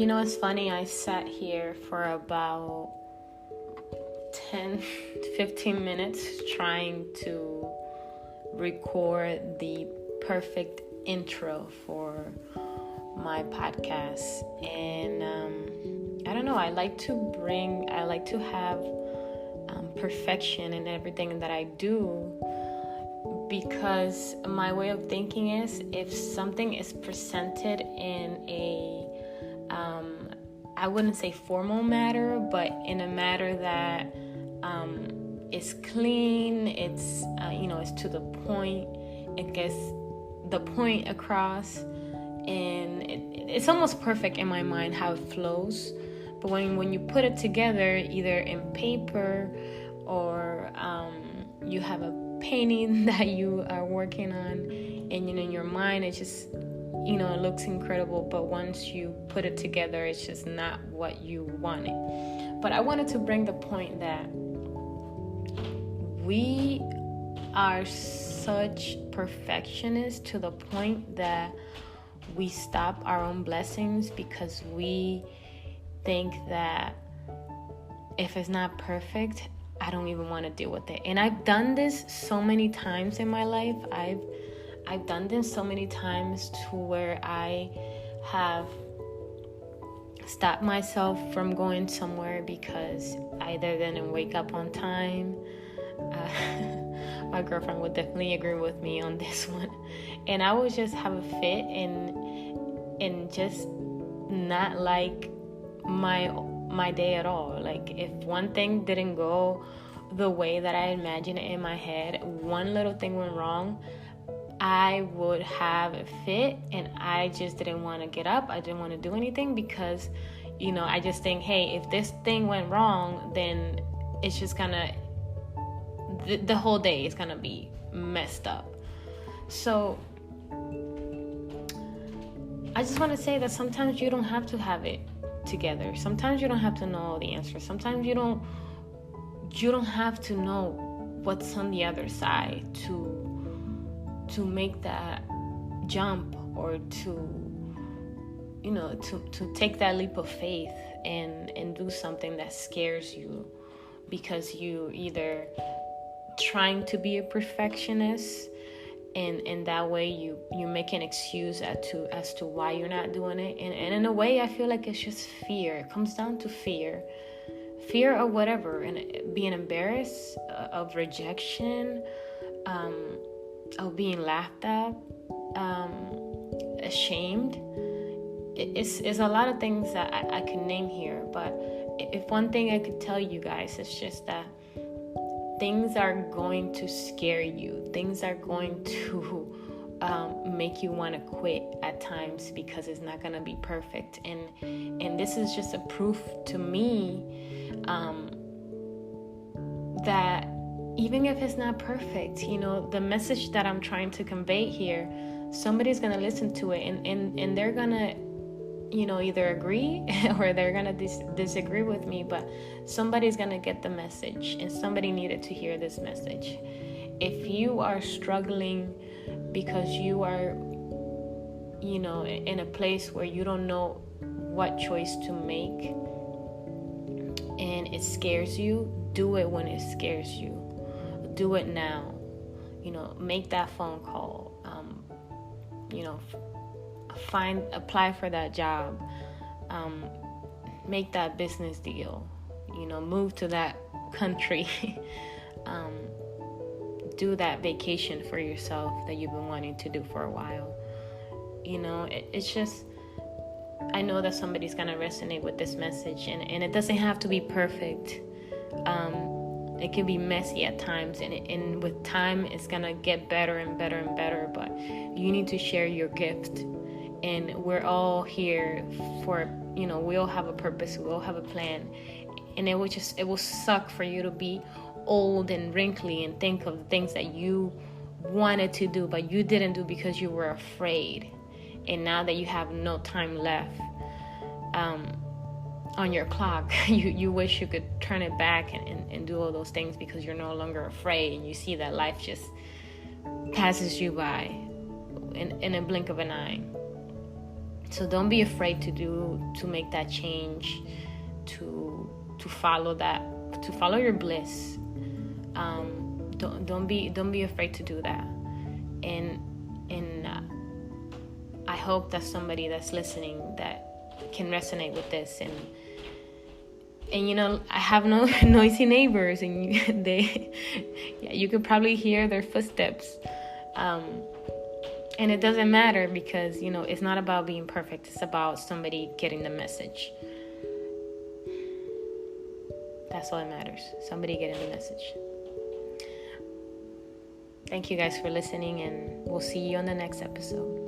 It's funny. I sat here for about 10 15 minutes trying to record the perfect intro for my podcast. And I don't know. I like to have perfection in everything that I do, because my way of thinking is, if something is presented in a I wouldn't say formal matter, but in a matter that is clean, it's it's to the point, it gets the point across, and it's almost perfect in my mind how it flows. But when you put it together, either in paper or you have a painting that you are working on, and in your mind it just it looks incredible, but once you put it together, it's just not what you wanted. But I wanted to bring the point that we are such perfectionists to the point that we stop our own blessings because we think that if it's not perfect, I don't even want to deal with it. And I've done this so many times in my life. I've done this so many times to where I have stopped myself from going somewhere because either didn't wake up on time. My girlfriend would definitely agree with me on this one. And I would just have a fit and just not like my day at all. Like, if one thing didn't go the way that I imagined it in my head, one little thing went wrong, I would have a fit, and I just didn't want to get up. I didn't want to do anything because, I just think, hey, if this thing went wrong, then it's just gonna, the whole day is gonna be messed up. So I just want to say that sometimes you don't have to have it together. Sometimes you don't have to know all the answers. Sometimes you don't have to know what's on the other side to make that jump, or to take that leap of faith and do something that scares you, because you either trying to be a perfectionist, and that way you make an excuse as to why you're not doing it. And in a way, I feel like it's just fear. It comes down to fear of whatever, and being embarrassed, of rejection, of being laughed at, ashamed. It's a lot of things that I could name here. But if one thing I could tell you guys, it's just that things are going to scare you. Things are going to make you want to quit at times, because it's not going to be perfect. And this is just a proof to me that even if it's not perfect, the message that I'm trying to convey here, somebody's going to listen to it, and they're going to either agree or they're going to disagree with me, but somebody's going to get the message, and somebody needed to hear this message. If you are struggling because you are, in a place where you don't know what choice to make, and it scares you, do it when it scares you. Do it now. Make that phone call. Apply for that job. Make that business deal. Move to that country. Do that vacation for yourself that you've been wanting to do for a while. It's just, I know that somebody's gonna resonate with this message, and it doesn't have to be perfect. It can be messy at times, and with time it's gonna get better and better and better. But you need to share your gift, and we're all here for, we all have a purpose, we all have a plan, and it will suck for you to be old and wrinkly and think of things that you wanted to do but you didn't do because you were afraid. And now that you have no time left on your clock, you wish you could turn it back and do all those things, because you're no longer afraid, and you see that life just passes you by in a blink of an eye. So don't be afraid to make that change, to follow your bliss. Don't be afraid to do that. And I hope that somebody that's listening that can resonate with this. And I have no noisy neighbors, and you could probably hear their footsteps. And it doesn't matter, because it's not about being perfect. It's about somebody getting the message. That's all that matters. Somebody getting the message. Thank you guys for listening, and we'll see you on the next episode.